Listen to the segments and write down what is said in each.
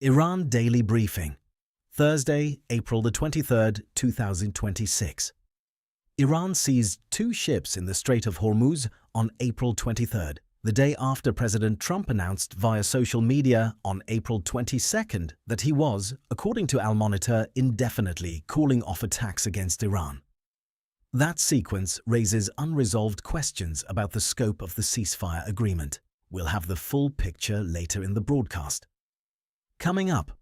Iran Daily Briefing, Thursday, April the 23rd, 2026. Iran seized 2 ships in the Strait of Hormuz on April 23rd, the day after President Trump announced via social media on April 22nd that he was, according to Al Monitor, indefinitely calling off attacks against Iran. That sequence raises unresolved questions about the scope of the ceasefire agreement. We'll have the full picture later in the broadcast. Coming up,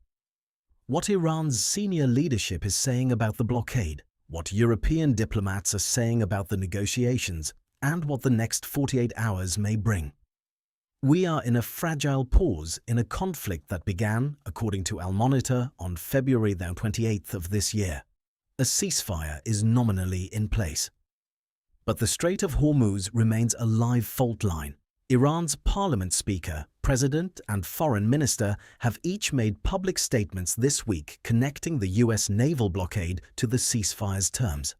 what Iran's senior leadership is saying about the blockade, what European diplomats are saying about the negotiations, and what the next 48 hours may bring. We are in a fragile pause in a conflict that began, according to Al Monitor, on February the 28th of this year. A ceasefire is nominally in place. But the Strait of Hormuz remains a live fault line. Iran's parliament speaker, president, and foreign minister have each made public statements this week connecting the U.S. naval blockade to the ceasefire's terms.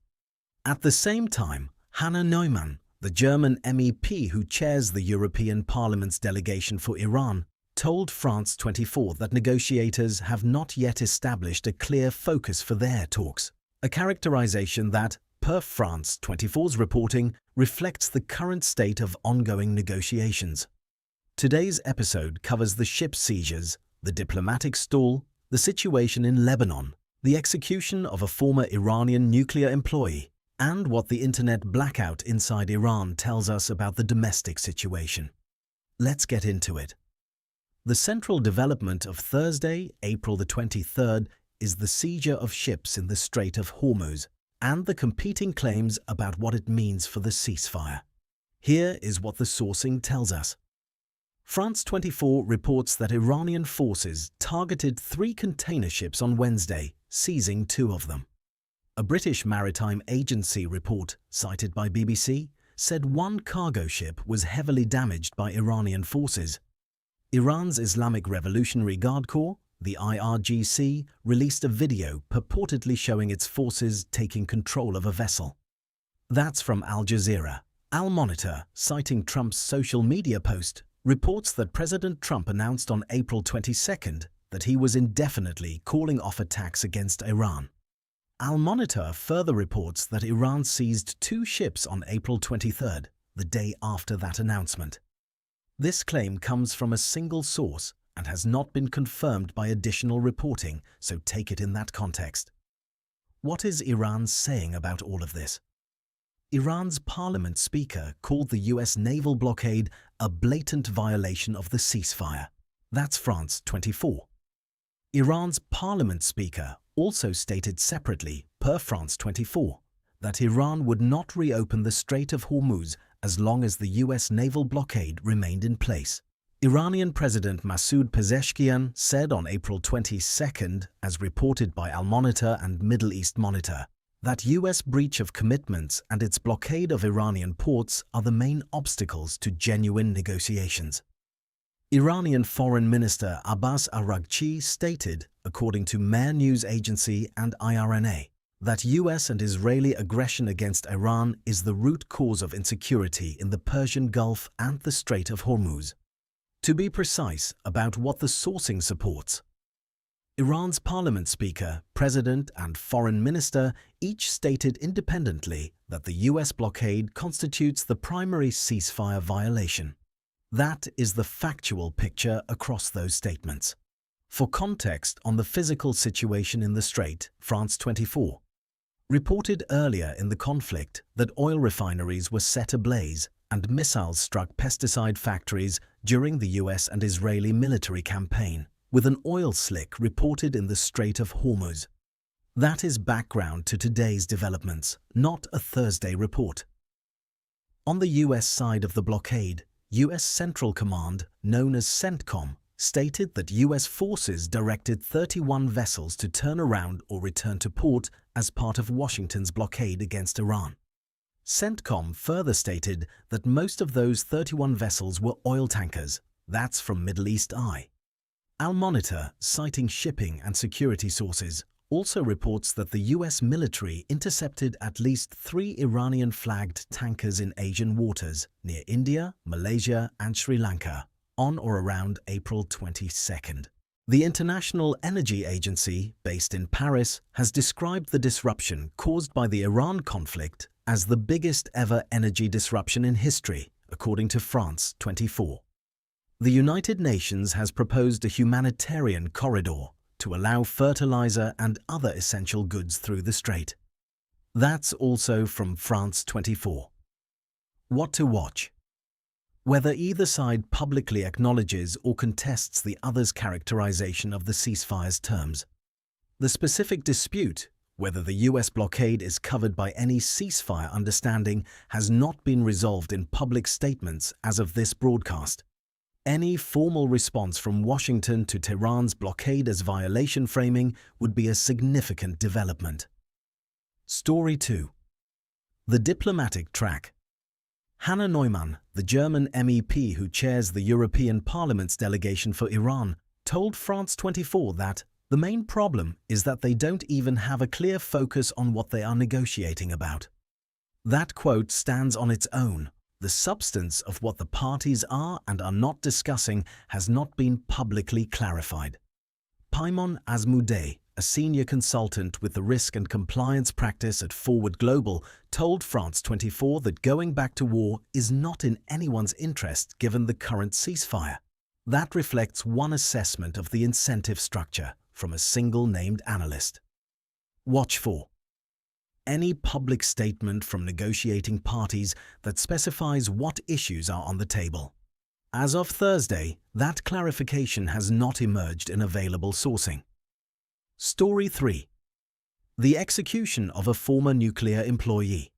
At the same time, Hannah Neumann, the German MEP who chairs the European Parliament's delegation for Iran, told France 24 that negotiators have not yet established a clear focus for their talks, a characterization that, per France 24's reporting, reflects the current state of ongoing negotiations. Today's episode covers the ship seizures, the diplomatic stall, the situation in Lebanon, the execution of a former Iranian nuclear employee, and what the internet blackout inside Iran tells us about the domestic situation. Let's get into it. The central development of Thursday, April the 23rd, is the seizure of ships in the Strait of Hormuz and the competing claims about what it means for the ceasefire. Here is what the sourcing tells us. France 24 reports that Iranian forces targeted 3 container ships on Wednesday, seizing 2 of them. A British maritime agency report, cited by BBC, said 1 cargo ship was heavily damaged by Iranian forces. Iran's Islamic Revolutionary Guard Corps, the IRGC, released a video purportedly showing its forces taking control of a vessel. That's from Al Jazeera. Al Monitor, citing Trump's social media post, reports that President Trump announced on April 22nd that he was indefinitely calling off attacks against Iran. Al Monitor further reports that Iran seized 2 ships on April 23rd, the day after that announcement. This claim comes from a single source and has not been confirmed by additional reporting, so take it in that context. What is Iran saying about all of this? Iran's parliament speaker called the U.S. naval blockade a blatant violation of the ceasefire. That's France 24. Iran's parliament speaker also stated separately, per France 24, that Iran would not reopen the Strait of Hormuz as long as the U.S. naval blockade remained in place. Iranian President Masoud Pezeshkian said on April 22nd, as reported by Al Monitor and Middle East Monitor, that U.S. breach of commitments and its blockade of Iranian ports are the main obstacles to genuine negotiations. Iranian Foreign Minister Abbas Araghchi stated, according to Mehr News Agency and IRNA, that U.S. and Israeli aggression against Iran is the root cause of insecurity in the Persian Gulf and the Strait of Hormuz. To be precise about what the sourcing supports, Iran's parliament speaker, president, and foreign minister each stated independently that the U.S. blockade constitutes the primary ceasefire violation. That is the factual picture across those statements. For context on the physical situation in the Strait, France 24 reported earlier in the conflict that oil refineries were set ablaze and missiles struck pesticide factories during the U.S. and Israeli military campaign, with an oil slick reported in the Strait of Hormuz. That is background to today's developments, not a Thursday report. On the U.S. side of the blockade, U.S. Central Command, known as CENTCOM, stated that U.S. forces directed 31 vessels to turn around or return to port as part of Washington's blockade against Iran. CENTCOM further stated that most of those 31 vessels were oil tankers. That's from Middle East Eye. Al Monitor, citing shipping and security sources, also reports that the U.S. military intercepted at least 3 Iranian-flagged tankers in Asian waters near India, Malaysia, and Sri Lanka on or around April 22nd. The International Energy Agency, based in Paris, has described the disruption caused by the Iran conflict as the biggest ever energy disruption in history, according to France 24. The United Nations has proposed a humanitarian corridor to allow fertilizer and other essential goods through the Strait. That's also from France 24. What to watch? Whether either side publicly acknowledges or contests the other's characterization of the ceasefire's terms. The specific dispute, whether the US blockade is covered by any ceasefire understanding, has not been resolved in public statements as of this broadcast. Any formal response from Washington to Tehran's blockade as violation framing would be a significant development. Story 2. The diplomatic track. Hannah Neumann, the German MEP who chairs the European Parliament's delegation for Iran, told France 24 that the main problem is that they don't even have a clear focus on what they are negotiating about. That quote stands on its own. The substance of what the parties are and are not discussing has not been publicly clarified. Paimon Azmoudeh, a senior consultant with the risk and compliance practice at Forward Global, told France 24 that going back to war is not in anyone's interest given the current ceasefire. That reflects one assessment of the incentive structure from a single named analyst. Watch for any public statement from negotiating parties that specifies what issues are on the table. As of Thursday, that clarification has not emerged in available sourcing. Story 3. The execution of a former nuclear employee.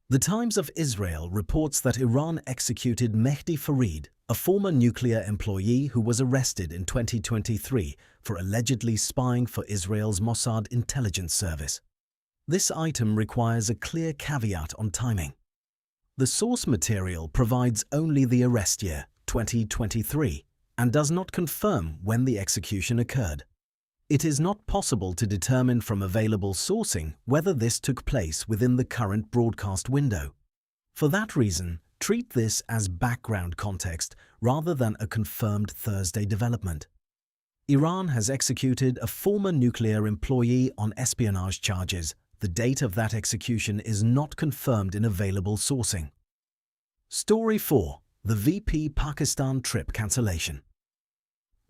The Times of Israel reports that Iran executed Mehdi Farid, a former nuclear employee who was arrested in 2023 for allegedly spying for Israel's Mossad intelligence service. This item requires a clear caveat on timing. The source material provides only the arrest year, 2023, and does not confirm when the execution occurred. It is not possible to determine from available sourcing whether this took place within the current broadcast window. For that reason, treat this as background context rather than a confirmed Thursday development. Iran has executed a former nuclear employee on espionage charges. The date of that execution is not confirmed in available sourcing. Story 4. The VP Pakistan trip cancellation.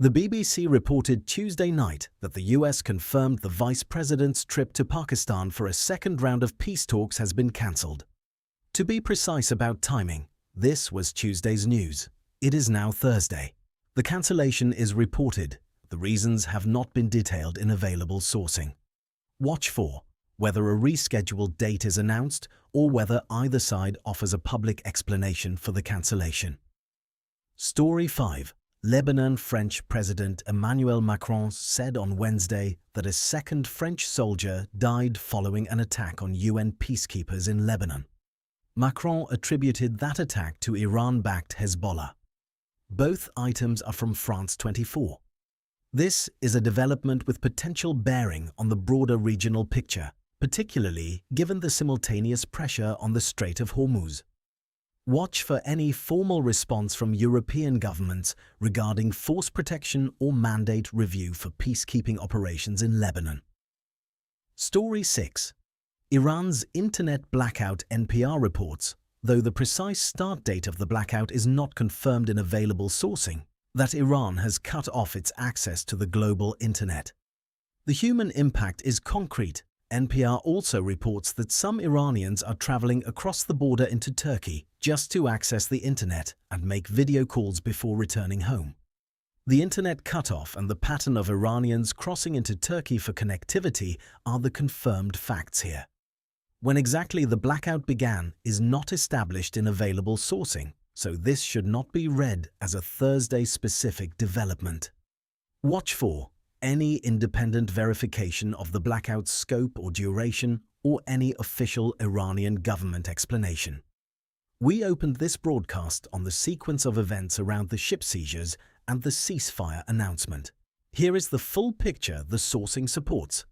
The BBC reported Tuesday night that the US confirmed the Vice President's trip to Pakistan for a second round of peace talks has been cancelled. To be precise about timing, this was Tuesday's news. It is now Thursday. The cancellation is reported. The reasons have not been detailed in available sourcing. Watch for whether a rescheduled date is announced or whether either side offers a public explanation for the cancellation. Story 5. Lebanon French President Emmanuel Macron said on Wednesday that a second French soldier died following an attack on UN peacekeepers in Lebanon. Macron attributed that attack to Iran-backed Hezbollah. Both items are from France 24. This is a development with potential bearing on the broader regional picture, particularly given the simultaneous pressure on the Strait of Hormuz. Watch for any formal response from European governments regarding force protection or mandate review for peacekeeping operations in Lebanon. Story 6. Iran's internet blackout. NPR reports, though the precise start date of the blackout is not confirmed in available sourcing, that Iran has cut off its access to the global internet. The human impact is concrete. NPR also reports that some Iranians are traveling across the border into Turkey just to access the internet and make video calls before returning home. The internet cutoff and the pattern of Iranians crossing into Turkey for connectivity are the confirmed facts here. When exactly the blackout began is not established in available sourcing, so this should not be read as a Thursday-specific development. Watch for any independent verification of the blackout's scope or duration, or any official Iranian government explanation. We opened this broadcast on the sequence of events around the ship seizures and the ceasefire announcement. Here is the full picture the sourcing supports.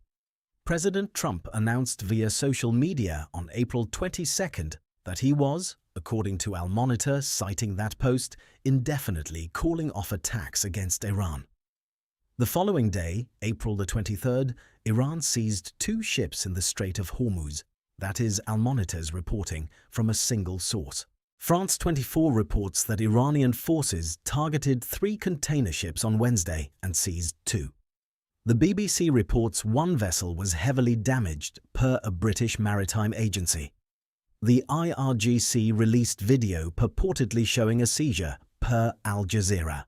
President Trump announced via social media on April 22nd that he was, according to Al Monitor citing that post, indefinitely calling off attacks against Iran. The following day, April the 23rd, Iran seized 2 ships in the Strait of Hormuz. That is Al Monitor's reporting from a single source. France 24 reports that Iranian forces targeted 3 container ships on Wednesday and seized 2. The BBC reports 1 vessel was heavily damaged per a British maritime agency. The IRGC released video purportedly showing a seizure per Al Jazeera.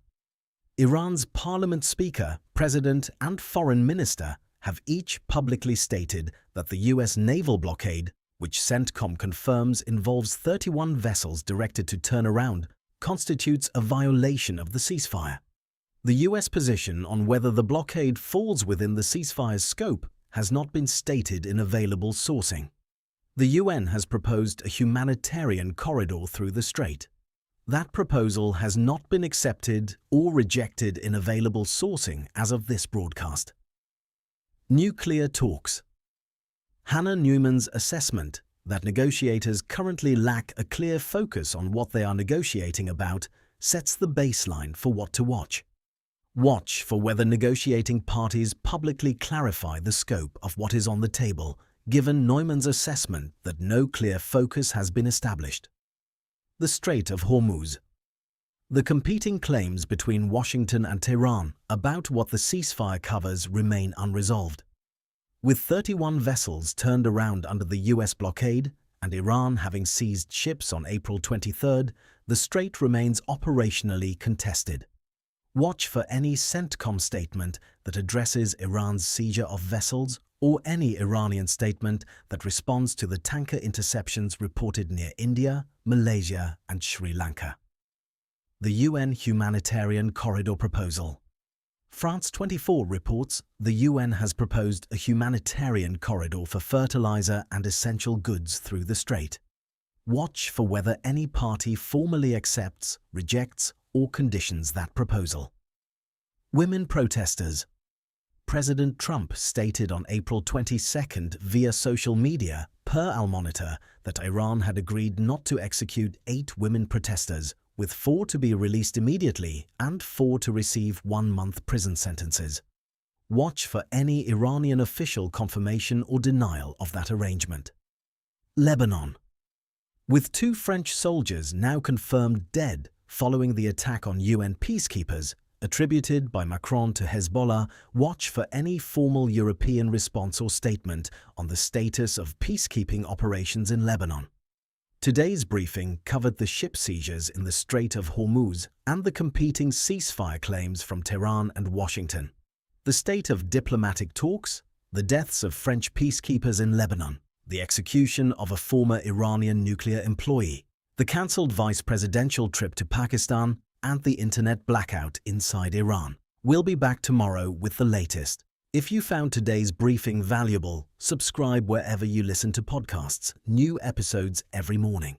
Iran's parliament speaker, president and foreign minister have each publicly stated that the US naval blockade, which CENTCOM confirms involves 31 vessels directed to turn around, constitutes a violation of the ceasefire. The US position on whether the blockade falls within the ceasefire's scope has not been stated in available sourcing. The UN has proposed a humanitarian corridor through the strait. That proposal has not been accepted or rejected in available sourcing as of this broadcast. Nuclear talks. Hannah Newman's assessment that negotiators currently lack a clear focus on what they are negotiating about sets the baseline for what to watch. Watch for whether negotiating parties publicly clarify the scope of what is on the table, given Neumann's assessment that no clear focus has been established. The Strait of Hormuz. The competing claims between Washington and Tehran about what the ceasefire covers remain unresolved. With 31 vessels turned around under the US blockade and Iran having seized ships on April 23rd, the strait remains operationally contested. Watch for any CENTCOM statement that addresses Iran's seizure of vessels or any Iranian statement that responds to the tanker interceptions reported near India, Malaysia and Sri Lanka. The UN Humanitarian Corridor Proposal. France 24 reports the UN has proposed a humanitarian corridor for fertilizer and essential goods through the strait. Watch for whether any party formally accepts, rejects or conditions that proposal. Women protesters. President Trump stated on April 22nd via social media, per Al Monitor, that Iran had agreed not to execute 8 women protesters, with 4 to be released immediately and 4 to receive 1-month prison sentences. Watch for any Iranian official confirmation or denial of that arrangement. Lebanon. With 2 French soldiers now confirmed dead following the attack on UN peacekeepers, attributed by Macron to Hezbollah, watch for any formal European response or statement on the status of peacekeeping operations in Lebanon. Today's briefing covered the ship seizures in the Strait of Hormuz and the competing ceasefire claims from Tehran and Washington, the state of diplomatic talks, the deaths of French peacekeepers in Lebanon, the execution of a former Iranian nuclear employee, the cancelled vice presidential trip to Pakistan, and the internet blackout inside Iran. We'll be back tomorrow with the latest. If you found today's briefing valuable, subscribe wherever you listen to podcasts. New episodes every morning.